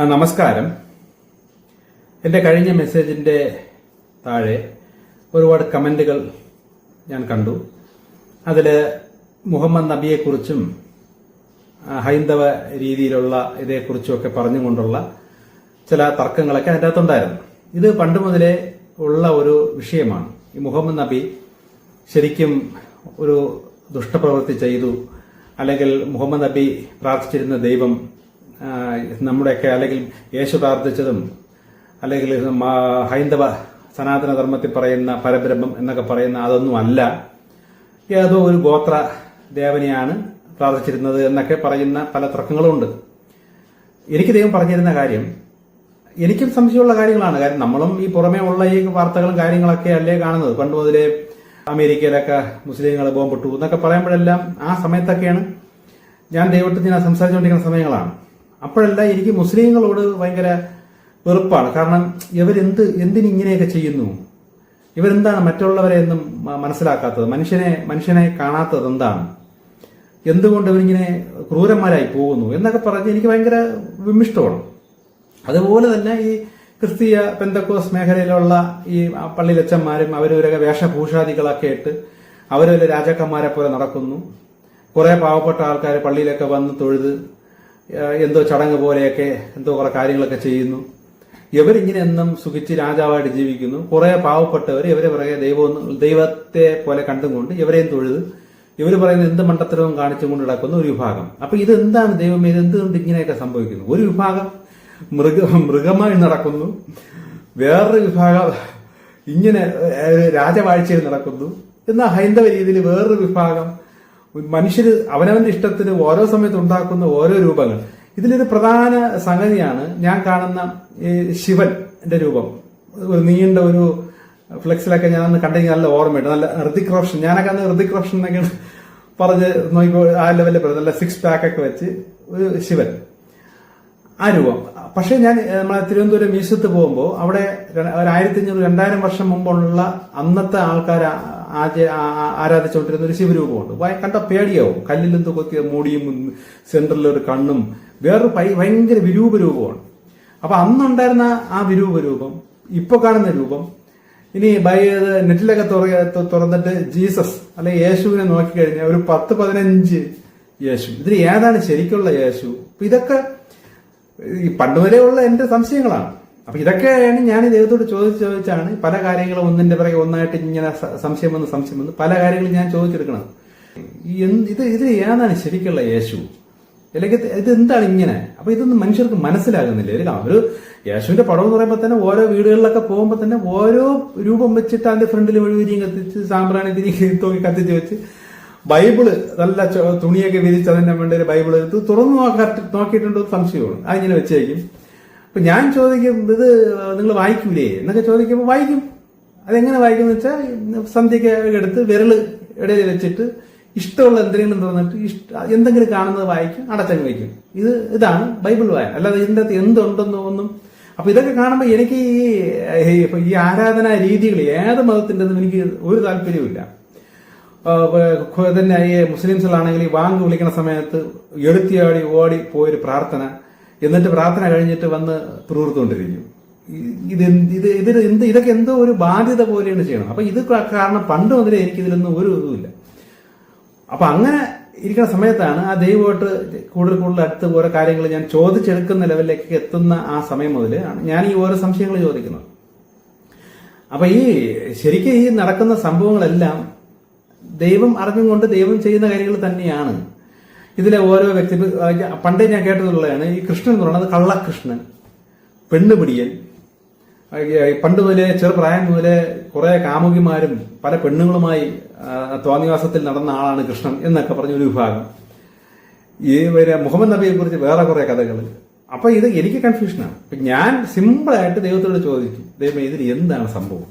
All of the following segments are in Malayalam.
നമസ്കാരം. എൻ്റെ കഴിഞ്ഞ മെസ്സേജിൻ്റെ താഴെ ഒരുപാട് കമൻറ്റുകൾ ഞാൻ കണ്ടു. അതിൽ മുഹമ്മദ് നബിയെക്കുറിച്ചും ഹൈന്ദവ രീതിയിലുള്ള ഇതേക്കുറിച്ചുമൊക്കെ പറഞ്ഞുകൊണ്ടുള്ള ചില തർക്കങ്ങളൊക്കെ അതിൻ്റെ അകത്തുണ്ടായിരുന്നു. ഇത് പണ്ട് മുതലേ ഉള്ള ഒരു വിഷയമാണ്. ഈ മുഹമ്മദ് നബി ശരിക്കും ഒരു ദുഷ്ടപ്രവൃത്തി ചെയ്തു, അല്ലെങ്കിൽ മുഹമ്മദ് നബി പ്രാർത്ഥിച്ചിരുന്ന ദൈവം നമ്മുടെയൊക്കെ, അല്ലെങ്കിൽ യേശു പ്രാർത്ഥിച്ചതും, അല്ലെങ്കിൽ ഹൈന്ദവ സനാതന ധർമ്മത്തിൽ പറയുന്ന പരബ്രഹ്മം എന്നൊക്കെ പറയുന്ന അതൊന്നും അല്ല, ഏതോ ഒരു ഗോത്ര ദേവനെയാണ് പ്രാർത്ഥിച്ചിരുന്നത് എന്നൊക്കെ പറയുന്ന പല തർക്കങ്ങളുമുണ്ട്. എനിക്ക് ദൈവം പറഞ്ഞിരുന്ന കാര്യം എനിക്കും സംശയമുള്ള കാര്യങ്ങളാണ്. കാര്യം നമ്മളും ഈ പുറമേ ഉള്ള ഈ വാർത്തകളും കാര്യങ്ങളൊക്കെ അല്ലേ കാണുന്നത്. പണ്ട് മുതലേ അമേരിക്കയിലൊക്കെ മുസ്ലിങ്ങൾ ബോംബിട്ടു എന്നൊക്കെ പറയുമ്പോഴെല്ലാം ആ സമയത്തൊക്കെയാണ് ഞാൻ ദൈവത്തിൽ ഞാൻ സംസാരിച്ചുകൊണ്ടിരിക്കുന്ന സമയങ്ങളാണ്. അപ്പോഴെല്ലാം എനിക്ക് മുസ്ലിങ്ങളോട് ഭയങ്കര വെറുപ്പാണ്. കാരണം എന്തിനിങ്ങനെയൊക്കെ ചെയ്യുന്നു, ഇവരെന്താണ് മറ്റുള്ളവരെ ഒന്നും മനസ്സിലാക്കാത്തത്, മനുഷ്യനെ കാണാത്തത് എന്താണ്, എന്തുകൊണ്ട് ഇവരിങ്ങനെ ക്രൂരന്മാരായി പോകുന്നു എന്നൊക്കെ പറഞ്ഞ് എനിക്ക് ഭയങ്കര വിമിഷ്ടമാണ്. അതുപോലെ തന്നെ ഈ ക്രിസ്തീയ പെന്തക്കോസ് മേഖലയിലുള്ള ഈ പള്ളിയിലച്ചന്മാരും അവരവരൊക്കെ വേഷഭൂഷാദികളൊക്കെ ഇട്ട് അവരവരെ രാജാക്കന്മാരെ പോലെ നടക്കുന്നു. കുറെ പാവപ്പെട്ട ആൾക്കാർ പള്ളിയിലൊക്കെ വന്ന് തൊഴുത് എന്തോ ചടങ്ങ് പോലെയൊക്കെ എന്തോ കുറെ കാര്യങ്ങളൊക്കെ ചെയ്യുന്നു. ഇവരിങ്ങനെ എന്നും സുഖിച്ച് രാജാവായിട്ട് ജീവിക്കുന്നു. കുറെ പാവപ്പെട്ടവർ ഇവരെ പുറകെ ദൈവത്തെ പോലെ കണ്ടുകൊണ്ട് ഇവരെയും തൊഴുത് ഇവർ പറയുന്ന എന്ത് മണ്ടത്തരവും കാണിച്ചുകൊണ്ട് നടക്കുന്ന ഒരു വിഭാഗം. അപ്പൊ ഇത് എന്താണ് ദൈവമേ, ഇത് എന്തുകൊണ്ട് ഇങ്ങനെയൊക്കെ സംഭവിക്കുന്നു? ഒരു വിഭാഗം മൃഗമായി നടക്കുന്നു, വേറൊരു വിഭാഗം ഇങ്ങനെ രാജവാഴ്ചയിൽ നടക്കുന്നു. എന്നാൽ ഹൈന്ദവ രീതിയിൽ വേറൊരു വിഭാഗം മനുഷ്യർ അവനവന്റെ ഇഷ്ടത്തിന് ഓരോ സമയത്ത് ഉണ്ടാക്കുന്ന ഓരോ രൂപങ്ങൾ. ഇതിലൊരു പ്രധാന സംഗതിയാണ് ഞാൻ കാണുന്ന ഈ ശിവന്റെ രൂപം. ഒരു നീണ്ട ഒരു ഫ്ലെക്സിലൊക്കെ ഞാൻ അന്ന് കണ്ടെങ്കിൽ നല്ല ഓർമ്മയുണ്ട്. നല്ല ഋതിക് റോഷൻ, ഞാനൊക്കെ അന്ന് ഋതിക് റോഷൻ എന്നൊക്കെ പറഞ്ഞ് നോക്കിപ്പോ ആ ലെവലിൽ പറയും, നല്ല 6 പാക്ക് ഒക്കെ വെച്ച് ഒരു ശിവൻ, ആ രൂപം. പക്ഷെ ഞാൻ നമ്മളെ തിരുവനന്തപുരം മ്യൂസിയത്തിൽ പോകുമ്പോൾ അവിടെ 1500-2000 വർഷം മുമ്പുള്ള അന്നത്തെ ആൾക്കാർ ആരാധിച്ചുകൊണ്ടിരുന്ന ഒരു ശിവരൂപമുണ്ട്. കണ്ട പേടിയാവും. കല്ലിലെന്തോ കൊത്തിയ മൂടിയും സെന്ററിൽ ഒരു കണ്ണും വേറൊരു ഭയങ്കര വിരൂപ രൂപമാണ്. അപ്പൊ അന്നുണ്ടായിരുന്ന ആ വിരൂപ രൂപം, ഇപ്പൊ കാണുന്ന രൂപം, ഇനി നെറ്റിലൊക്കെ തുറന്നിട്ട് ജീസസ് അല്ലെ യേശുവിനെ നോക്കിക്കഴിഞ്ഞാൽ ഒരു 10-15 യേശു. ഇതിൽ ഏതാണ് ശരിക്കുള്ള യേശു? ഇതൊക്കെ ഈ പണ്ടുവരെയുള്ള എന്റെ സംശയങ്ങളാണ്. അപ്പൊ ഇതൊക്കെയാണ് ഞാൻ ദൈവത്തോട് ചോദിച്ചാണ് പല കാര്യങ്ങളും ഒന്നിന്റെ പിറകെ ഒന്നായിട്ട് ഇങ്ങനെ സംശയം വന്ന് പല കാര്യങ്ങളും ഞാൻ ചോദിച്ചെടുക്കണം. ഇത് ഏതാണ് ശരിക്കുള്ള യേശു, അല്ലെങ്കിൽ ഇത് എന്താണ് ഇങ്ങനെ? അപ്പൊ ഇതൊന്നും മനുഷ്യർക്ക് മനസ്സിലാകുന്നില്ല. ഒരു യേശുവിന്റെ പടം എന്ന് പറയുമ്പോൾ തന്നെ ഓരോ വീടുകളിലൊക്കെ പോകുമ്പോൾ തന്നെ ഓരോ രൂപം വെച്ചിട്ട് അതിന്റെ ഫ്രണ്ടിൽ വഴുവിരിയും കത്തിച്ച് സാമ്പ്രാണി തൂക്കി കത്തിച്ച് വെച്ച് ബൈബിള് നല്ല തുണിയൊക്കെ വിരിച്ച് അതിന്റെ വേണ്ടി ഒരു ബൈബിള് തുറന്നു നോക്കിയിട്ടുണ്ടോ സംശയമാണ്. അതിങ്ങനെ വെച്ചേക്കും. അപ്പൊ ഞാൻ ചോദിക്കും, ഇത് നിങ്ങൾ വായിക്കൂലേ എന്നൊക്കെ ചോദിക്കുമ്പോൾ വായിക്കും. അതെങ്ങനെ വായിക്കും എന്ന് വെച്ചാൽ സന്ധ്യയ്ക്ക് എടുത്ത് വിരല് ഇടയിൽ വെച്ചിട്ട് ഇഷ്ടമുള്ള എന്തെങ്കിലും തുറന്നിട്ട് എന്തെങ്കിലും കാണുന്നത് വായിക്കും, അടച്ചങ്ങ് വയ്ക്കും. ഇതാണ് ബൈബിൾ വായന. അല്ലാതെ ഇതിന്റെ അകത്ത് എന്തുണ്ടെന്നോ ഒന്നും. അപ്പൊ ഇതൊക്കെ കാണുമ്പോൾ എനിക്ക് ഈ ആരാധനാ രീതികൾ ഏത് മതത്തിൻ്റെതും എനിക്ക് ഒരു താല്പര്യമില്ല. തന്നെ ഈ മുസ്ലിംസിലാണെങ്കിൽ ഈ വാങ്ക് വിളിക്കുന്ന സമയത്ത് എടുത്തിയാടി ഓടി പോയൊരു പ്രാർത്ഥന, എന്നിട്ട് പ്രാർത്ഥന കഴിഞ്ഞിട്ട് വന്ന് പ്രവർത്തിക്കൊണ്ടിരിക്കും. ഇതൊക്കെ എന്തോ ഒരു ബാധ്യത പോലെയാണ് ചെയ്യണം. അപ്പൊ ഇത് കാരണം പണ്ട് മുതലേ എനിക്ക് ഇതിലൊന്നും ഒരു ഇതുമില്ല. അപ്പൊ അങ്ങനെ ഇരിക്കുന്ന സമയത്താണ് ആ ദൈവമായിട്ട് കൂടുതൽ അടുത്ത് ഓരോ കാര്യങ്ങൾ ഞാൻ ചോദിച്ചെടുക്കുന്ന ലെവലിലേക്ക് എത്തുന്ന ആ സമയം മുതൽ ഞാൻ ഈ ഓരോ സംശയങ്ങൾ ചോദിക്കുന്നത്. അപ്പൊ ഈ ശരിക്കും ഈ നടക്കുന്ന സംഭവങ്ങളെല്ലാം ദൈവം അറിഞ്ഞുകൊണ്ട് ദൈവം ചെയ്യുന്ന കാര്യങ്ങൾ തന്നെയാണ്. ഇതിലെ ഓരോ വ്യക്തി പണ്ടേ ഞാൻ കേട്ടതുള്ളതാണ്. ഈ കൃഷ്ണൻ എന്ന് പറയുന്നത് കള്ളകൃഷ്ണൻ, പെണ്ണുപിടിയൻ. പണ്ട് മുതലേ ചെറുപ്രായം മുതലേ കുറെ കാമുകിമാരും പല പെണ്ണുങ്ങളുമായി തോന്നിവാസത്തിൽ നടന്ന ആളാണ് കൃഷ്ണൻ എന്നൊക്കെ പറഞ്ഞ ഒരു വിഭാഗം. ഈ മുഹമ്മദ് നബിയെ കുറിച്ച് വേറെ കുറെ കഥകൾ. അപ്പൊ ഇത് എനിക്ക് കൺഫ്യൂഷനാണ്. ഞാൻ സിമ്പിളായിട്ട് ദൈവത്തോട് ചോദിച്ചു, ദൈവം ഇതിൽ എന്താണ് സംഭവം,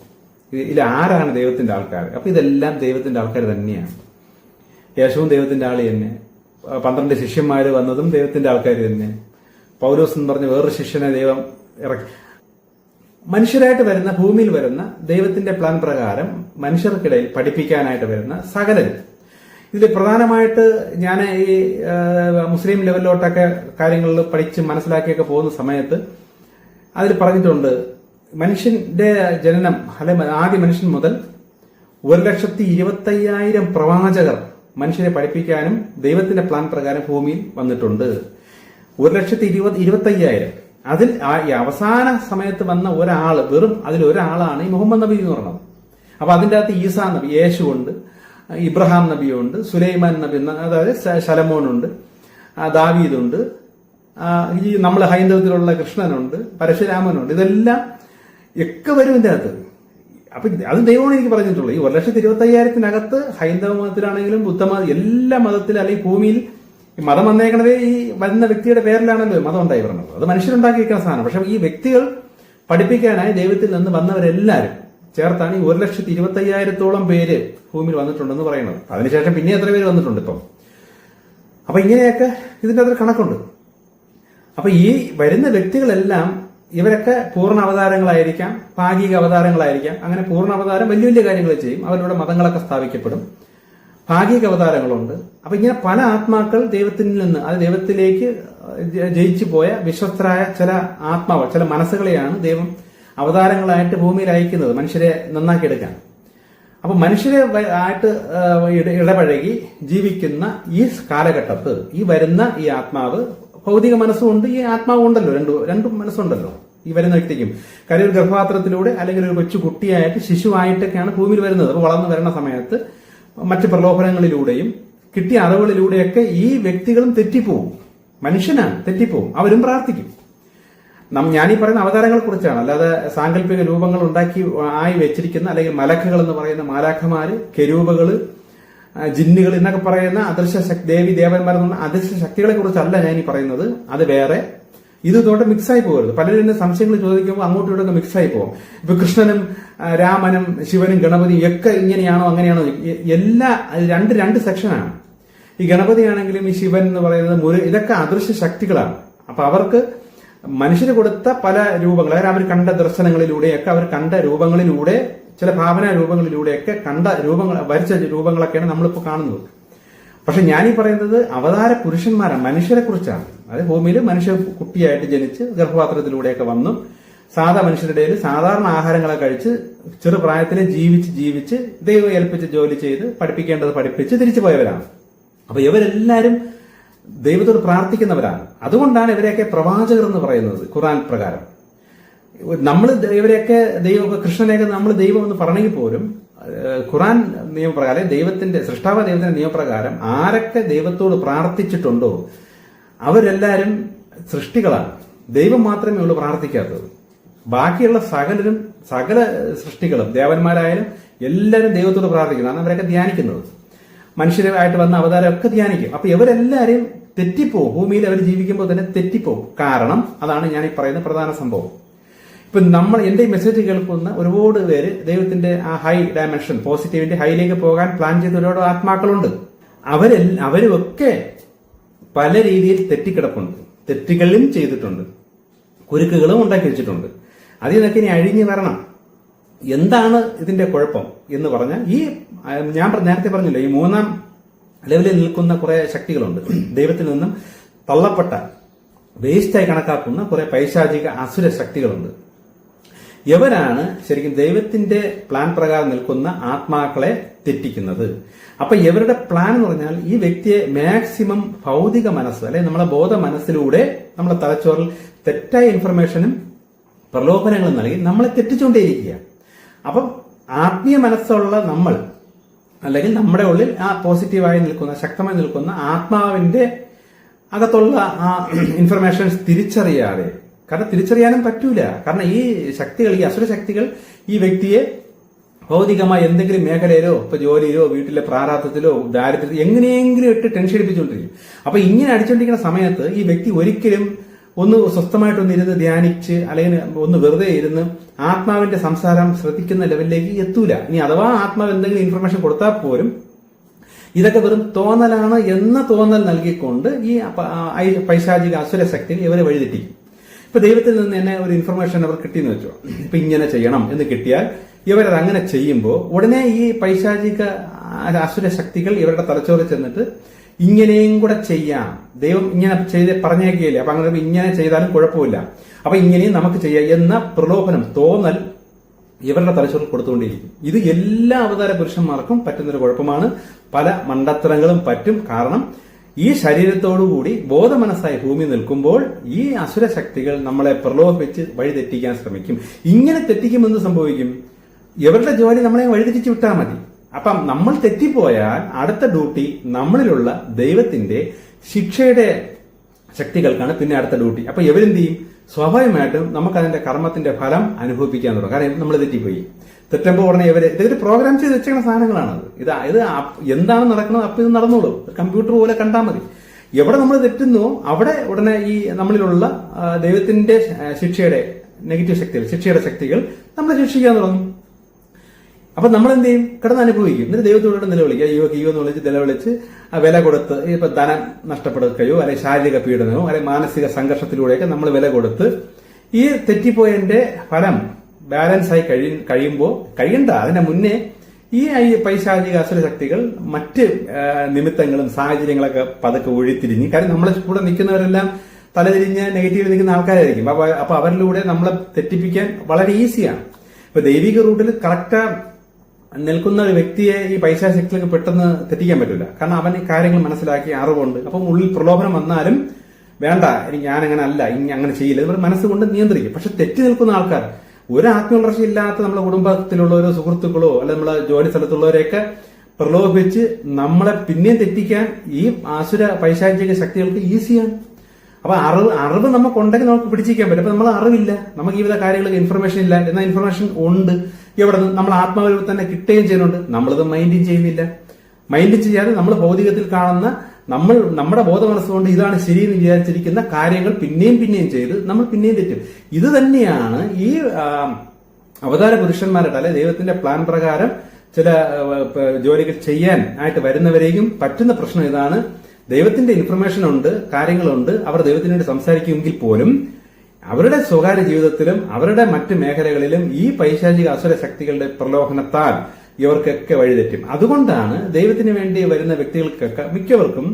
ഇതിൽ ആരാണ് ദൈവത്തിന്റെ ആൾക്കാർ? അപ്പൊ ഇതെല്ലാം ദൈവത്തിന്റെ ആൾക്കാർ തന്നെയാണ്. യേശുവും ദൈവത്തിന്റെ ആള് തന്നെ, 12 ശിഷ്യന്മാര് വന്നതും ദൈവത്തിന്റെ ആൾക്കാർ തന്നെ, പൗലോസ് എന്ന് പറഞ്ഞ വേറൊരു ശിഷ്യനെ ദൈവം ഇറക്കി. മനുഷ്യരായിട്ട് വരുന്ന, ഭൂമിയിൽ വരുന്ന ദൈവത്തിന്റെ പ്ലാൻ പ്രകാരം മനുഷ്യർക്കിടയിൽ പഠിപ്പിക്കാനായിട്ട് വരുന്ന സകലരും ഇതിൽ പ്രധാനമായിട്ട് ഞാൻ ഈ മുസ്ലിം ലെവലിലോട്ടൊക്കെ കാര്യങ്ങളിൽ പഠിച്ച് മനസ്സിലാക്കിയൊക്കെ പോകുന്ന സമയത്ത് അതിൽ പറഞ്ഞിട്ടുണ്ട്, മനുഷ്യന്റെ ജനനം ആദ്യ മനുഷ്യൻ മുതൽ 1,20,000 പ്രവാചകർ മനുഷ്യരെ പഠിപ്പിക്കാനും ദൈവത്തിന്റെ പ്ലാൻ പ്രകാരം ഭൂമിയിൽ വന്നിട്ടുണ്ട്. 1,20,000. അതിൽ ഈ അവസാന സമയത്ത് വന്ന ഒരാള്, വെറും അതിലൊരാളാണ് ഈ മുഹമ്മദ് നബി എന്ന് പറയുന്നത്. അപ്പൊ അതിന്റെ അകത്ത് ഈസാ നബി, യേശുവുണ്ട്, ഇബ്രഹാം നബിയുണ്ട്, സുലൈമാൻ നബി, അതായത് ശലമോനുണ്ട്, ദാവീദുണ്ട്, ഈ നമ്മളെ ഹൈന്ദവത്തിലുള്ള കൃഷ്ണനുണ്ട്, പരശുരാമനുണ്ട്. ഇതെല്ലാം ഒക്കെ വരും ഇതിന്റെ അകത്ത്. അപ്പൊ അത് ദൈവമാണ് എനിക്ക് പറഞ്ഞിട്ടുള്ളൂ. ഈ 1,20,000-നകത്ത് ഹൈന്ദവ മതത്തിലാണെങ്കിലും ബുദ്ധമതം, എല്ലാ മതത്തിലും അല്ലെങ്കിൽ ഭൂമിയിൽ ഈ മതം വന്നേക്കണത് ഈ വരുന്ന വ്യക്തിയുടെ പേരിലാണല്ലോ മതം ഉണ്ടായി പറഞ്ഞത്. അത് മനുഷ്യരുണ്ടാക്കി വെക്കുന്ന സാധനം. പക്ഷെ ഈ വ്യക്തികൾ പഠിപ്പിക്കാനായി ദൈവത്തിൽ നിന്ന് വന്നവരെല്ലാവരും ചേർത്താണ് ഈ 1,20,000-ഓളം പേര് ഭൂമിയിൽ വന്നിട്ടുണ്ടെന്ന് പറയുന്നത്. അതിനുശേഷം പിന്നെ എത്ര പേര് വന്നിട്ടുണ്ട് ഇപ്പം. അപ്പൊ ഇങ്ങനെയൊക്കെ ഇതിന്റെ അത്ര കണക്കുണ്ട്. അപ്പൊ ഈ വരുന്ന വ്യക്തികളെല്ലാം ഇവരൊക്കെ പൂർണ്ണ അവതാരങ്ങളായിരിക്കാം, ഭാഗിക അവതാരങ്ങളായിരിക്കാം. അങ്ങനെ പൂർണ്ണ അവതാരം വലിയ വലിയ കാര്യങ്ങൾ ചെയ്യും, അവരുടെ മതങ്ങളൊക്കെ സ്ഥാപിക്കപ്പെടും. ഭാഗിക അവതാരങ്ങളുണ്ട്. അപ്പൊ ഇങ്ങനെ പല ആത്മാക്കൾ ദൈവത്തിൽ നിന്ന്, അത് ദൈവത്തിലേക്ക് ജയിച്ചു പോയ വിശ്വസ്തരായ ചില ആത്മാവ്, ചില മനസ്സുകളെയാണ് ദൈവം അവതാരങ്ങളായിട്ട് ഭൂമിയിൽ അയക്കുന്നത്, മനുഷ്യരെ നന്നാക്കിയെടുക്കാൻ. അപ്പൊ മനുഷ്യരെ ആയിട്ട് ഇടപഴകി ജീവിക്കുന്ന ഈ കാലഘട്ടത്ത് ഈ വരുന്ന ഈ ആത്മാവ്, ഭൗതിക മനസ്സുണ്ട്, ഈ ആത്മാവ് ഉണ്ടല്ലോ, രണ്ടും മനസ്സുണ്ടല്ലോ ഈ വരുന്ന വ്യക്തിക്കും. കാര്യം ഒരു ഗർഭപാത്രത്തിലൂടെ അല്ലെങ്കിൽ ഒരു കൊച്ചു കുട്ടിയായിട്ട് ശിശുവായിട്ടൊക്കെയാണ് ഭൂമിയിൽ വരുന്നത്. അപ്പൊ വളർന്നു വരുന്ന സമയത്ത് മറ്റ് പ്രലോഭനങ്ങളിലൂടെയും കിട്ടിയ അറിവുകളിലൂടെയൊക്കെ ഈ വ്യക്തികളും തെറ്റിപ്പോവും. മനുഷ്യനാണ്, തെറ്റിപ്പോവും. അവരും പ്രാർത്ഥിക്കും. ഞാനീ പറയുന്ന അവതാരങ്ങളെ കുറിച്ചാണ്, അല്ലാതെ സാങ്കല്പിക രൂപങ്ങൾ ഉണ്ടാക്കി ആയി വെച്ചിരിക്കുന്ന അല്ലെങ്കിൽ മലക്കുകൾ എന്ന് പറയുന്ന മാലാഖമാര്, കെരൂബുകള്, ജിന്നുകൾ എന്നൊക്കെ പറയുന്ന അദൃശ്യ ദേവി ദേവന്മാർ എന്ന അദൃശ്യ ശക്തികളെ കുറിച്ചല്ല ഞാൻ ഈ പറയുന്നത്. അത് വേറെ. ഇത് ഇതോടെ മിക്സായി പോകരുത്. പലരും എന്നെ സംശയങ്ങൾ ചോദിക്കുമ്പോൾ അങ്ങോട്ടും ഇങ്ങോട്ടൊക്കെ മിക്സായി പോകും. ഇപ്പൊ കൃഷ്ണനും രാമനും ശിവനും ഗണപതിയും ഒക്കെ ഇങ്ങനെയാണോ അങ്ങനെയാണോ, എല്ലാ രണ്ട് സെക്ഷനാണ്. ഈ ഗണപതി ആണെങ്കിലും ഈ ശിവൻ എന്ന് പറയുന്നത് ഇതൊക്കെ അദൃശ്യ ശക്തികളാണ്. അപ്പൊ അവർക്ക് മനുഷ്യന് കൊടുത്ത പല രൂപങ്ങൾ, അതായത് അവർ കണ്ട ദർശനങ്ങളിലൂടെയൊക്കെ, അവർ കണ്ട രൂപങ്ങളിലൂടെ, ചില ഭാവനാ രൂപങ്ങളിലൂടെയൊക്കെ കണ്ട രൂപങ്ങൾ, വരച്ച രൂപങ്ങളൊക്കെയാണ് നമ്മളിപ്പോൾ കാണുന്നത്. പക്ഷെ ഞാനീ പറയുന്നത് അവതാര പുരുഷന്മാരാണ്, മനുഷ്യരെ കുറിച്ചാണ്. അതായത് ഭൂമിയിൽ മനുഷ്യ കുട്ടിയായിട്ട് ജനിച്ച് ഗർഭപാത്രത്തിലൂടെയൊക്കെ വന്നു സാധാ മനുഷ്യരുടെ ഇടയിൽ സാധാരണ ആഹാരങ്ങളെ കഴിച്ച് ചെറുപ്രായത്തിൽ ജീവിച്ച് ദൈവം ഏൽപ്പിച്ച് ജോലി ചെയ്ത് പഠിപ്പിക്കേണ്ടത് പഠിപ്പിച്ച് തിരിച്ചു പോയവരാണ്. അപ്പൊ ഇവരെല്ലാരും ദൈവത്തോട് പ്രാർത്ഥിക്കുന്നവരാണ്. അതുകൊണ്ടാണ് ഇവരെയൊക്കെ പ്രവാചകർ എന്ന് പറയുന്നത് ഖുർആൻ പ്രകാരം. നമ്മൾ ഇവരെയൊക്കെ കൃഷ്ണനെയൊക്കെ നമ്മൾ ദൈവം എന്ന് പറഞ്ഞെങ്കിൽ പോലും ഖുർആൻ നിയമപ്രകാരം, സൃഷ്ടാവ ദൈവത്തിന്റെ നിയമപ്രകാരം ആരൊക്കെ ദൈവത്തോട് പ്രാർത്ഥിച്ചിട്ടുണ്ടോ അവരെല്ലാരും സൃഷ്ടികളാണ്. ദൈവം മാത്രമേ ഉള്ളൂ പ്രാർത്ഥിക്കാത്തത്. ബാക്കിയുള്ള സകല സൃഷ്ടികളും, ദേവന്മാരായാലും എല്ലാവരും ദൈവത്തോട് പ്രാർത്ഥിക്കുന്നതാണ് അവരൊക്കെ ധ്യാനിക്കുന്നത്. മനുഷ്യരായിട്ട് വന്ന അവതാരമൊക്കെ ധ്യാനിക്കും. അപ്പൊ ഇവരെല്ലാരും തെറ്റിപ്പോവും. ഭൂമിയിൽ അവർ ജീവിക്കുമ്പോൾ തന്നെ തെറ്റിപ്പോവും. കാരണം അതാണ് ഞാൻ ഈ പറയുന്ന പ്രധാന സംഭവം. ഇപ്പൊ എന്റെ ഈ മെസ്സേജ് കേൾക്കുന്ന ഒരുപാട് പേര് ദൈവത്തിന്റെ ആ ഹൈ ഡയമെൻഷൻ, പോസിറ്റീവിന്റെ ഹൈയിലേക്ക് പോകാൻ പ്ലാൻ ചെയ്ത ഒരുപാട് ആത്മാക്കളുണ്ട്. അവരുമൊക്കെ പല രീതിയിൽ തെറ്റിക്കിടപ്പുണ്ട്, തെറ്റുകളും ചെയ്തിട്ടുണ്ട്, കുരുക്കുകളും ഉണ്ടാക്കി വെച്ചിട്ടുണ്ട്. അതിൽ നിന്നൊക്കെ ഇനി അഴിഞ്ഞു വരണം. എന്താണ് ഇതിന്റെ കുഴപ്പം എന്ന് പറഞ്ഞാൽ, ഞാൻ നേരത്തെ പറഞ്ഞില്ല, ഈ 3-ാം ലെവലിൽ നിൽക്കുന്ന കുറെ ശക്തികളുണ്ട്. ദൈവത്തിൽ നിന്നും തള്ളപ്പെട്ട, വേസ്റ്റായി കണക്കാക്കുന്ന കുറെ പൈശാചിക അസുര ശക്തികളുണ്ട്. ഇവരാണ് ശരിക്കും ദൈവത്തിന്റെ പ്ലാൻ പ്രകാരം നിൽക്കുന്ന ആത്മാക്കളെ തെറ്റിക്കുന്നത്. അപ്പൊ ഇവരുടെ പ്ലാൻ എന്ന് പറഞ്ഞാൽ ഈ വ്യക്തിയെ മാക്സിമം ഭൗതിക മനസ്സ്, അല്ലെങ്കിൽ നമ്മളെ ബോധ മനസ്സിലൂടെ നമ്മളെ തലച്ചോറിൽ തെറ്റായ ഇൻഫർമേഷനും പ്രലോഭനങ്ങളും നൽകി നമ്മളെ തെറ്റിച്ചുകൊണ്ടേയിരിക്കുക. അപ്പം ആത്മീയ മനസ്സുള്ള നമ്മൾ, അല്ലെങ്കിൽ നമ്മുടെ ഉള്ളിൽ ആ പോസിറ്റീവായി നിൽക്കുന്ന, ശക്തമായി നിൽക്കുന്ന ആത്മാവിന്റെ അകത്തുള്ള ആ ഇൻഫർമേഷൻസ് തിരിച്ചറിയാതെ, കാരണം തിരിച്ചറിയാനും പറ്റൂല. കാരണം ഈ ശക്തികൾ, ഈ അസുര ശക്തികൾ ഈ വ്യക്തിയെ ഭൗതികമായ എന്തെങ്കിലും മേഖലയിലോ, ഇപ്പൊ ജോലിയിലോ, വീട്ടിലെ പ്രാരാബ്ധത്തിലോ, ദാരിദ്ര്യത്തിലോ എങ്ങനെയെങ്കിലും ഇട്ട് ടെൻഷൻ അടിപ്പിച്ചുകൊണ്ടിരിക്കും. അപ്പൊ ഇങ്ങനെ അടിച്ചുകൊണ്ടിരിക്കുന്ന സമയത്ത് ഈ വ്യക്തി ഒരിക്കലും ഒന്ന് സ്വസ്ഥമായിട്ടൊന്ന് ഇരുന്ന് ധ്യാനിച്ച്, അല്ലെങ്കിൽ ഒന്ന് വെറുതെ ഇരുന്ന് ആത്മാവിന്റെ സംസാരം ശ്രദ്ധിക്കുന്ന ലെവലിലേക്ക് എത്തൂല. ഇനി അഥവാ ആത്മാവ് എന്തെങ്കിലും ഇൻഫർമേഷൻ കൊടുത്താൽ പോലും ഇതൊക്കെ വെറും തോന്നലാണ് എന്ന തോന്നൽ നൽകിക്കൊണ്ട് ഈ പൈശാചിക അസുര ശക്തികൾ ഇവരെ വഴിതെറ്റിക്കും. ഇപ്പൊ ദൈവത്തിൽ നിന്ന് തന്നെ ഒരു ഇൻഫർമേഷൻ അവർ കിട്ടിയെന്ന് വെച്ചോ, ഇപ്പൊ ഇങ്ങനെ ചെയ്യണം എന്ന് കിട്ടിയാൽ ഇവരത് അങ്ങനെ ചെയ്യുമ്പോൾ ഉടനെ ഈ പൈശാചിക അസുര ശക്തികൾ ഇവരുടെ തലച്ചോറിൽ ചെന്നിട്ട് ഇങ്ങനെയും കൂടെ ചെയ്യാം, ദൈവം ഇങ്ങനെ ചെയ്ത് പറഞ്ഞേക്കുകയില്ലേ, അപ്പൊ അങ്ങനെ ഇങ്ങനെ ചെയ്താലും കുഴപ്പമില്ല, അപ്പൊ ഇങ്ങനെയും നമുക്ക് ചെയ്യാം എന്ന പ്രലോഭനം, തോന്നൽ ഇവരുടെ തലച്ചോറിൽ കൊടുത്തുകൊണ്ടിരിക്കും. ഇത് എല്ലാ അവതാര പുരുഷന്മാർക്കും പറ്റുന്നൊരു കുഴപ്പമാണ്. പല മണ്ടത്തരങ്ങളും പറ്റും. കാരണം ഈ ശരീരത്തോടുകൂടി ബോധമനസ്സായി ഭൂമി നിൽക്കുമ്പോൾ ഈ അസുര ശക്തികൾ നമ്മളെ പ്രലോഭിപ്പിച്ച് വഴിതെറ്റിക്കാൻ ശ്രമിക്കും. ഇങ്ങനെ തെറ്റിക്കുമെന്ന് സംഭവിക്കും, ഇവരുടെ ജോലി നമ്മളെ വഴിതെറ്റിച്ച് വിട്ടാൽ മതി. അപ്പം നമ്മൾ തെറ്റിപ്പോയാൽ അടുത്ത ഡ്യൂട്ടി നമ്മളിലുള്ള ദൈവത്തിന്റെ ശിക്ഷയുടെ ശക്തികൾക്കാണ് പിന്നെ അടുത്ത ഡ്യൂട്ടി. അപ്പൊ ഇവരെന്ത് ചെയ്യും? സ്വാഭാവികമായിട്ടും നമുക്ക് അതിന്റെ കർമ്മത്തിന്റെ ഫലം അനുഭവിപ്പിക്കാൻ തുടങ്ങും. കാരണം നമ്മൾ തെറ്റിപ്പോയി. തെറ്റുമ്പോൾ ഉടനെ ഇതൊരു പ്രോഗ്രാം ചെയ്ത് വെച്ചിരിക്കുന്ന സാധനങ്ങളാണത്. ഇത് എന്താണ് നടക്കുന്നത് അപ്പോൾ ഇത് നടന്നോളൂ. കമ്പ്യൂട്ടർ പോലെ കണ്ടാൽ മതി. എവിടെ നമ്മൾ തെറ്റുന്നോ അവിടെ ഉടനെ ഈ നമ്മളിലുള്ള ദൈവത്തിന്റെ ശിക്ഷയുടെ നെഗറ്റീവ് ശക്തികൾ, ശിക്ഷയുടെ ശക്തികൾ നമ്മളെ ശിക്ഷിക്കാൻ തുടങ്ങും. അപ്പൊ നമ്മൾ എന്ത് ചെയ്യും? കിടന്ന് അനുഭവിക്കും. എന്നിട്ട് ദൈവത്തോടെ നിലവിളിക്കുക, അയ്യോ അയ്യോ എന്ന് വിളിച്ച് നിലവിളിച്ച് വില കൊടുത്ത്, ഇപ്പൊ ധനം നഷ്ടപ്പെടുകയോ അല്ലെങ്കിൽ ശാരീരിക പീഡനമോ അല്ലെങ്കിൽ മാനസിക സംഘർഷത്തിലൂടെയൊക്കെ നമ്മൾ വില കൊടുത്ത് ഈ തെറ്റിപ്പോയതിന്റെ ഫലം ബാലൻസ് ആയി കഴിയുമ്പോൾ കഴിയണ്ട, അതിന്റെ മുന്നേ ഈ പൈശാചിക അസുര ശക്തികൾ മറ്റ് നിമിത്തങ്ങളും സാഹചര്യങ്ങളൊക്കെ പതുക്കെ ഒഴിത്തിരിഞ്ഞ്, കാര്യം നമ്മളെ കൂടെ നിൽക്കുന്നവരെല്ലാം തലതിരിഞ്ഞ് നെഗറ്റീവ് നിൽക്കുന്ന ആൾക്കാരായിരിക്കും. അപ്പൊ അവരിലൂടെ നമ്മളെ തെറ്റിപ്പിക്കാൻ വളരെ ഈസിയാണ്. ഇപ്പൊ ദൈവിക റൂട്ടിൽ കറക്റ്റ് നിൽക്കുന്ന ഒരു വ്യക്തിയെ ഈ പൈശാചികൾക്ക് പെട്ടെന്ന് തെറ്റിക്കാൻ പറ്റില്ല. കാരണം അവൻ ഈ കാര്യങ്ങൾ മനസ്സിലാക്കി അറിവുണ്ട്. അപ്പം ഉള്ളിൽ പ്രലോഭനം വന്നാലും വേണ്ട, എനിക്ക് ഞാനങ്ങനെ അല്ല, ഇനി അങ്ങനെ ചെയ്യില്ല, ഇവർ മനസ്സുകൊണ്ട് നിയന്ത്രിക്കും. പക്ഷെ തെറ്റി നിൽക്കുന്ന ആൾക്കാർ, ഒരു ആത്മവളർച്ച ഇല്ലാത്ത നമ്മുടെ കുടുംബത്തിലുള്ളവരോ സുഹൃത്തുക്കളോ അല്ലെ നമ്മളെ ജോലി സ്ഥലത്തുള്ളവരെയൊക്കെ പ്രലോഭിപ്പിച്ച് നമ്മളെ പിന്നെയും തെറ്റിക്കാൻ ഈ ആസുര പൈശാചിക ശക്തികൾക്ക് ഈസിയാണ്. അപ്പൊ അറിവ് നമുക്കുണ്ടെങ്കിൽ നമുക്ക് പിടിച്ചിരിക്കാൻ പറ്റും. അപ്പൊ നമ്മൾ അറിവില്ല, നമുക്ക് ഈ വിധ കാര്യങ്ങൾക്ക് ഇൻഫർമേഷൻ ഇല്ല. എന്നാൽ ഇൻഫർമേഷൻ ഉണ്ട്. എവിടെ നിന്ന്? നമ്മൾ ആത്മാവിൽ തന്നെ കിട്ടുകയും ചെയ്യുന്നുണ്ട്. നമ്മളിത് മൈൻഡും ചെയ്യുന്നില്ല. മൈൻഡ് ചെയ്യാതെ നമ്മൾ ഭൗതികത്തിൽ കാണുന്ന നമ്മുടെ ബോധമനസ്സുകൊണ്ട് ഇതാണ് ശരിയെന്ന് വിചാരിച്ചിരിക്കുന്ന കാര്യങ്ങൾ പിന്നെയും ചെയ്ത് നമ്മൾ പിന്നെയും തെറ്റും. ഇത് തന്നെയാണ് ഈ അവതാര പുരുഷന്മാരുടെ അല്ലെ ദൈവത്തിന്റെ പ്ലാൻ പ്രകാരം ചില ജോലികൾ ചെയ്യാൻ ആയിട്ട് വരുന്നവരെയും പറ്റുന്ന പ്രശ്നം ഇതാണ്. ദൈവത്തിന്റെ ഇൻഫർമേഷൻ ഉണ്ട്, കാര്യങ്ങളുണ്ട്, അവർ ദൈവത്തിനോട് സംസാരിക്കുമെങ്കിൽ പോലും അവരുടെ സ്വകാര്യ ജീവിതത്തിലും അവരുടെ മറ്റ് മേഖലകളിലും ഈ പൈശാചിക അസുര ശക്തികളുടെ പ്രലോഭനത്താൽ ഇവർക്കൊക്കെ വഴിതെറ്റും. അതുകൊണ്ടാണ് ദൈവത്തിന് വേണ്ടി വരുന്ന വ്യക്തികൾക്കൊക്കെ മിക്കവർക്കും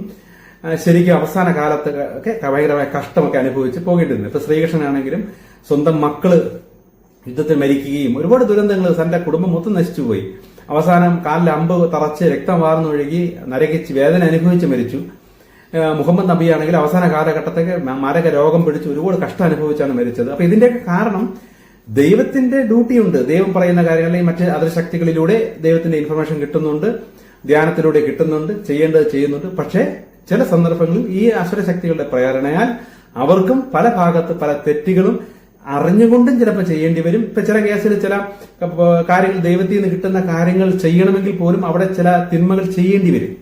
ശരിക്കും അവസാന കാലത്ത് ഒക്കെ ഭയങ്കരമായ കഷ്ടമൊക്കെ അനുഭവിച്ച് പോകേണ്ടിരുന്നു. ഇപ്പൊ ശ്രീകൃഷ്ണനാണെങ്കിലും സ്വന്തം മക്കള് യുദ്ധത്തിൽ മരിക്കുകയും ഒരുപാട് ദുരന്തങ്ങൾ, തന്റെ കുടുംബം മൊത്തം നശിച്ചുപോയി. അവസാനം കാലിൽ അമ്പ് തറച്ച് രക്തം വാർന്നൊഴുകി നരകിച്ച് വേദന അനുഭവിച്ച് മരിച്ചു. മുഹമ്മദ് നബിയാണെങ്കിൽ അവസാന കാലഘട്ടത്തേക്ക് മാരക രോഗം പിടിച്ച് ഒരുപാട് കഷ്ടം അനുഭവിച്ചാണ് മരിച്ചത്. അപ്പൊ ഇതിന്റെയൊക്കെ കാരണം ദൈവത്തിന്റെ ഡ്യൂട്ടിയുണ്ട്. ദൈവം പറയുന്ന കാര്യങ്ങൾ അല്ലെങ്കിൽ മറ്റ് അതൃശക്തികളിലൂടെ ദൈവത്തിന്റെ ഇൻഫർമേഷൻ കിട്ടുന്നുണ്ട്, ധ്യാനത്തിലൂടെ കിട്ടുന്നുണ്ട്, ചെയ്യേണ്ടത് ചെയ്യുന്നുണ്ട്. പക്ഷേ ചില സന്ദർഭങ്ങളിൽ ഈ അസുരശക്തികളുടെ പ്രേരണയാൽ അവർക്കും പല ഭാഗത്ത് പല തെറ്റുകളും അറിഞ്ഞുകൊണ്ടും ചിലപ്പോൾ ചെയ്യേണ്ടി വരും. ഇപ്പൊ ചില കേസിൽ ചില കാര്യങ്ങൾ ദൈവത്തിൽ നിന്ന് കിട്ടുന്ന കാര്യങ്ങൾ ചെയ്യണമെങ്കിൽ പോലും അവിടെ ചില തിന്മകൾ ചെയ്യേണ്ടി വരും.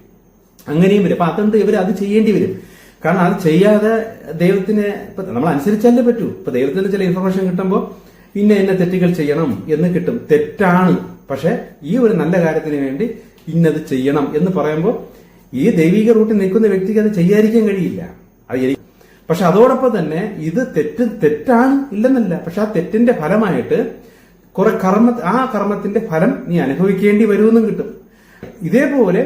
അങ്ങനെയും വരും. അപ്പൊ അതുകൊണ്ട് ഇവർ അത് ചെയ്യേണ്ടി വരും. കാരണം അത് ചെയ്യാതെ ദൈവത്തിന് ഇപ്പൊ നമ്മൾ അനുസരിച്ചല്ലേ പറ്റൂ. ഇപ്പൊ ദൈവത്തിന് ചില ഇൻഫർമേഷൻ കിട്ടുമ്പോൾ ഇന്ന തെറ്റുകൾ ചെയ്യണം എന്ന് കിട്ടും. തെറ്റാണ്, പക്ഷെ ഈ ഒരു നല്ല കാര്യത്തിന് വേണ്ടി ഇന്നത് ചെയ്യണം എന്ന് പറയുമ്പോൾ ഈ ദൈവിക റൂട്ടിൽ നിൽക്കുന്ന വ്യക്തിക്ക് അത് ചെയ്യാതിരിക്കാൻ കഴിയില്ല. പക്ഷെ അതോടൊപ്പം തന്നെ ഇത് തെറ്റാണ് ഇല്ലെന്നല്ല, പക്ഷെ ആ തെറ്റിന്റെ ഫലമായിട്ട് കുറെ ആ കർമ്മത്തിന്റെ ഫലം നീ അനുഭവിക്കേണ്ടി വരുമെന്നും കിട്ടും. ഇതേപോലെ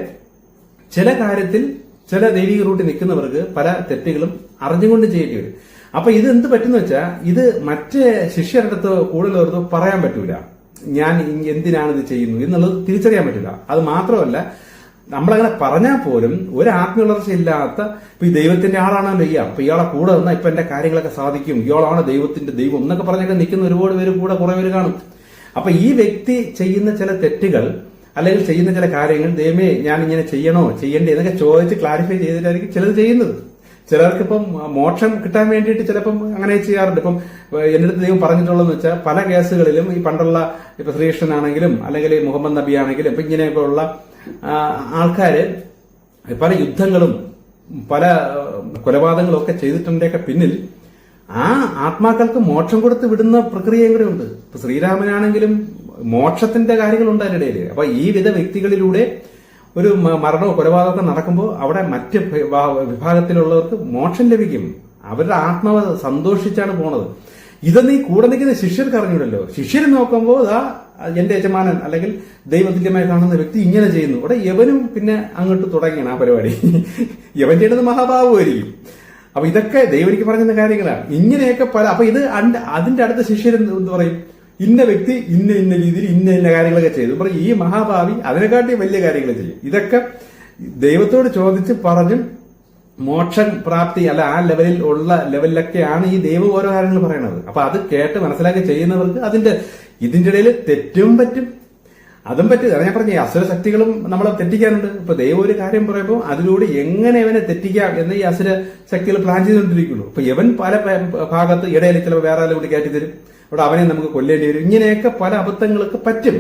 ചില കാര്യത്തിൽ ചില ദൈവിക റൂട്ടിൽ നിൽക്കുന്നവർക്ക് പല തെറ്റുകളും അറിഞ്ഞുകൊണ്ട് ചെയ്യേണ്ടി വരും. അപ്പൊ ഇത് എന്ത് പറ്റുന്ന വെച്ചാൽ ഇത് മറ്റേ ശിഷ്യരുടെ അടുത്ത് കൂടുതലവർക്ക് പറയാൻ പറ്റൂല, ഞാൻ എന്തിനാണ് ഇത് ചെയ്യുന്നു എന്നുള്ളത് തിരിച്ചറിയാൻ പറ്റില്ല. അത് മാത്രമല്ല, നമ്മളങ്ങനെ പറഞ്ഞാൽ പോലും ഒരു ആത്മവളർച്ച ഇല്ലാത്ത ഇപ്പൊ ഈ ദൈവത്തിന്റെ ആളാണല്ലോ അപ്പൊ ഇയാളെ കൂടെ നിന്നാൽ ഇപ്പൊ എന്റെ കാര്യങ്ങളൊക്കെ സാധിക്കും, ഇയാളാണ് ദൈവത്തിന്റെ ദൈവം എന്നൊക്കെ പറഞ്ഞൊക്കെ നിൽക്കുന്ന ഒരുപാട് പേര് കൂടെ കുറെ പേര് കാണും. അപ്പൊ ഈ വ്യക്തി ചെയ്യുന്ന ചില തെറ്റുകൾ അല്ലെങ്കിൽ ചെയ്യുന്ന ചില കാര്യങ്ങൾ ദൈവമേ ഞാൻ ഇങ്ങനെ ചെയ്യണോ ചെയ്യണ്ടേ എന്നൊക്കെ ചോദിച്ച് ക്ലാരിഫൈ ചെയ്തിട്ടായിരിക്കും ചിലത് ചെയ്യുന്നത്. ചിലർക്കിപ്പം മോക്ഷം കിട്ടാൻ വേണ്ടിയിട്ട് ചിലപ്പം അങ്ങനെ ചെയ്യാറുണ്ട്. ഇപ്പം എന്റെ അടുത്ത് ദൈവം പറഞ്ഞിട്ടുള്ളതെന്ന് വെച്ചാൽ പല കേസുകളിലും ഈ പണ്ടുള്ള ഇപ്പൊ ശ്രീകൃഷ്ണനാണെങ്കിലും അല്ലെങ്കിൽ മുഹമ്മദ് നബി ആണെങ്കിലും ഇപ്പൊ ഇങ്ങനെയൊക്കെയുള്ള ആൾക്കാര് പല യുദ്ധങ്ങളും പല കൊലപാതകങ്ങളും ഒക്കെ ചെയ്തിട്ടുണ്ടെയൊക്കെ പിന്നിൽ ആ ആത്മാക്കൾക്ക് മോക്ഷം കൊടുത്ത് വിടുന്ന പ്രക്രിയയും കൂടെ ഉണ്ട്. ഇപ്പൊ ശ്രീരാമനാണെങ്കിലും മോക്ഷത്തിന്റെ കാര്യങ്ങളുണ്ട് അതിനിടയിൽ. അപ്പൊ ഈ വിധ വ്യക്തികളിലൂടെ ഒരു മരണമോ കൊലപാതകമോ നടക്കുമ്പോൾ അവിടെ മറ്റ് വിഭാഗത്തിലുള്ളവർക്ക് മോക്ഷം ലഭിക്കും. അവരുടെ ആത്മാവ് സന്തോഷിച്ചാണ് പോണത്. ഇതൊന്നും ഈ കൂടെ നിൽക്കുന്ന ശിഷ്യർക്ക് അറിഞ്ഞൂടല്ലോ. ശിഷ്യർ നോക്കുമ്പോൾ എന്റെ യജമാനൻ അല്ലെങ്കിൽ ദൈവതുല്യമായി കാണുന്ന വ്യക്തി ഇങ്ങനെ ചെയ്യുന്നു. ഇവിടെ യവനും പിന്നെ അങ്ങോട്ട് തുടങ്ങിയാണ് ആ പരിപാടി. യവൻ ചെയ്യുന്നത് മഹാഭാവമായിരിക്കും. അപ്പൊ ഇതൊക്കെ ദൈവം എനിക്ക് പറയുന്ന കാര്യങ്ങളാണ്. ഇങ്ങനെയൊക്കെ അപ്പൊ ഇത് അതിന്റെ അടുത്ത ശിഷ്യർ എന്ത് പറയും? ഇന്ന വ്യക്തി ഇന്ന രീതിയിൽ ഇന്ന കാര്യങ്ങളൊക്കെ ചെയ്തു പറയും. ഈ മഹാഭാവി അതിനെക്കാട്ടി വലിയ കാര്യങ്ങൾ ചെയ്യും. ഇതൊക്കെ ദൈവത്തോട് ചോദിച്ച് പറഞ്ഞും മോക്ഷം പ്രാപ്തി അല്ല ആ ലെവലിലൊക്കെയാണ് ഈ ദൈവം ഓരോ കാര്യങ്ങൾ പറയണത്. അപ്പൊ അത് കേട്ട് മനസ്സിലാക്കി ചെയ്യുന്നവർക്ക് ഇതിന്റെ ഇടയിൽ തെറ്റും പറ്റും, അതും പറ്റും. അതാണ് ഞാൻ പറഞ്ഞ അസുര ശക്തികളും നമ്മളെ തെറ്റിക്കാനുണ്ട്. ഇപ്പൊ ദൈവം ഒരു കാര്യം പറയുമ്പോൾ അതിലൂടെ എങ്ങനെ ഇവനെ തെറ്റിക്കാം എന്ന് ഈ അസുര ശക്തികൾ പ്ലാൻ ചെയ്തുകൊണ്ടിരിക്കുള്ളൂ. ഇപ്പൊ ഇവൻ പല ഭാഗത്ത് ഇടയിൽ ചിലപ്പോൾ വേറെ ആളെ കൂടി കയറ്റി തരും. അവിടെ അവനെ നമുക്ക് കൊല്ലേണ്ടി വരും. ഇങ്ങനെയൊക്കെ പല അബദ്ധങ്ങളൊക്കെ പറ്റും.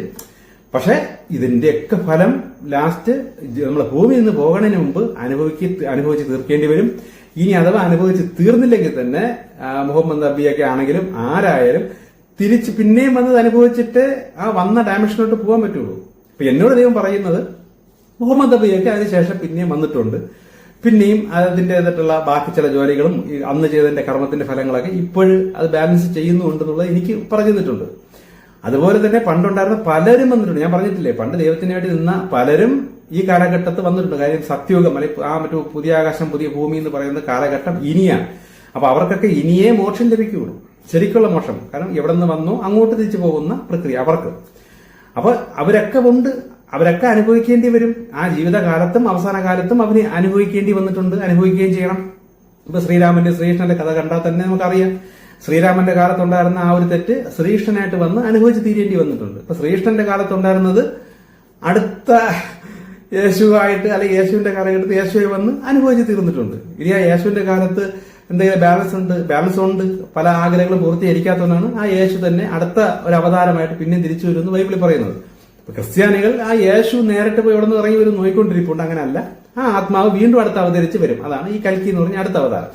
പക്ഷെ ഇതിന്റെയൊക്കെ ഫലം ലാസ്റ്റ് നമ്മളെ ഭൂമിയിൽ നിന്ന് പോകുന്നതിന് മുമ്പ് അനുഭവിച്ച് തീർക്കേണ്ടി വരും. ഇനി അഥവാ അനുഭവിച്ച് തീർന്നില്ലെങ്കിൽ തന്നെ മുഹമ്മദ് നബിയൊക്കെ ആണെങ്കിലും ആരായാലും തിരിച്ച് പിന്നെയും വന്നത് അനുഭവിച്ചിട്ട് ആ വന്ന ഡയമെൻഷനിലോട്ട് പോകാൻ പറ്റുള്ളൂ. ഇപ്പൊ എന്നോട് ദൈവം പറയുന്നത് മുഹമ്മദ് നബിയൊക്കെ അതിനുശേഷം പിന്നെയും വന്നിട്ടുണ്ട്. പിന്നെയും അതിൻ്റെതായിട്ടുള്ള ബാക്കി ചില ജോലികളും അന്ന് ചെയ്തതിന്റെ കർമ്മത്തിന്റെ ഫലങ്ങളൊക്കെ ഇപ്പോഴും അത് ബാലൻസ് ചെയ്യുന്നുണ്ടെന്നുള്ളത് എനിക്ക് പറഞ്ഞു തന്നിട്ടുണ്ട്. അതുപോലെ തന്നെ പണ്ടുണ്ടായിരുന്ന പലരും വന്നിട്ടുണ്ട്. ഞാൻ പറഞ്ഞിട്ടില്ലേ, പണ്ട് ദൈവത്തിന് വേണ്ടി നിന്ന പലരും ഈ കാലഘട്ടത്ത് വന്നിട്ടുണ്ട്. കാര്യം സത്യയുഗം അല്ലെങ്കിൽ ആ മറ്റു പുതിയ ആകാശം പുതിയ ഭൂമി എന്ന് പറയുന്ന കാലഘട്ടം ഇനിയാണ്. അപ്പൊ അവർക്കൊക്കെ ഇനിയേ മോക്ഷം ലഭിക്കുകയുള്ളൂ, ശരിക്കുള്ള മോക്ഷം. കാരണം എവിടെ നിന്ന് വന്നു അങ്ങോട്ട് തിരിച്ചു പോകുന്ന പ്രക്രിയ അവർക്ക്. അപ്പൊ അവരൊക്കെ ഉണ്ട്, അവരൊക്കെ അനുഭവിക്കേണ്ടി വരും. ആ ജീവിതകാലത്തും അവസാന കാലത്തും അവന് അനുഭവിക്കേണ്ടി വന്നിട്ടുണ്ട്, അനുഭവിക്കുകയും ചെയ്യണം. ഇപ്പൊ ശ്രീകൃഷ്ണന്റെ കഥ കണ്ടാൽ തന്നെ നമുക്കറിയാം. ശ്രീരാമന്റെ കാലത്തുണ്ടായിരുന്ന ആ ഒരു തെറ്റ് ശ്രീകൃഷ്ണനായിട്ട് വന്ന് അനുഭവിച്ച് തീരേണ്ടി വന്നിട്ടുണ്ട്. ഇപ്പൊ ശ്രീകൃഷ്ണന്റെ കാലത്തുണ്ടായിരുന്നത് അടുത്ത യേശുവായിട്ട് അല്ലെങ്കിൽ യേശുവിന്റെ കാലഘട്ടത്തിൽ യേശുവായി വന്ന് അനുഭവിച്ച് തീർന്നിട്ടുണ്ട്. ഇനി ആ യേശുവിന്റെ കാലത്ത് എന്തെങ്കിലും ബാലൻസ് ഉണ്ട്, പല ആഗ്രഹങ്ങളും പൂർത്തീകരിക്കാത്തതുകൊണ്ടാണ് ആ യേശു തന്നെ അടുത്ത ഒരു അവതാരമായിട്ട് പിന്നെയും തിരിച്ചു വരുമെന്ന് ബൈബിളിൽ പറയുന്നത്. ഇപ്പൊ ക്രിസ്ത്യാനികൾ ആ യേശു നേരിട്ട് പോയി ഇവിടെ നിന്ന് ഇറങ്ങി വരും നോയിക്കൊണ്ടിരിപ്പുണ്ട്. അങ്ങനെയല്ല, ആ ആത്മാവ് വീണ്ടും അടുത്ത് അവതരിച്ച് വരും. അതാണ് ഈ കൽക്കി എന്ന് പറഞ്ഞ അടുത്ത അവതാരം.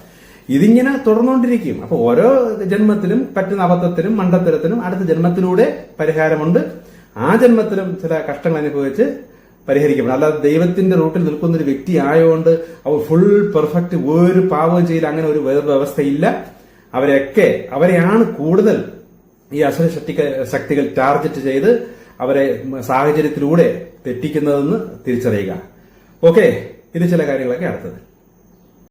ഇതിങ്ങനെ തുടർന്നുകൊണ്ടിരിക്കും. അപ്പൊ ഓരോ ജന്മത്തിലും പറ്റുന്ന അബദ്ധത്തിനും മണ്ടത്തരത്തിനും അടുത്ത ജന്മത്തിലൂടെ പരിഹാരമുണ്ട്. ആ ജന്മത്തിലും ചില കഷ്ടങ്ങൾ അനുഭവിച്ച് പരിഹരിക്കപ്പെടും. അല്ലാതെ ദൈവത്തിന്റെ റൂട്ടിൽ നിൽക്കുന്ന ഒരു വ്യക്തി ആയതുകൊണ്ട് അവർ ഫുൾ പെർഫെക്റ്റ് ഒരു പാവം ചെയ്യില്ല, അങ്ങനെ ഒരു വ്യവസ്ഥയില്ല. അവരെയാണ് കൂടുതൽ ഈ അസുര ശക്തികൾ ടാർഗറ്റ് ചെയ്ത് അവരെ സാഹചര്യത്തിലൂടെ തെറ്റിക്കുന്നതെന്ന് തിരിച്ചറിയുക. ഓക്കെ, ഇത് ചില കാര്യങ്ങളൊക്കെ അടുത്തത്.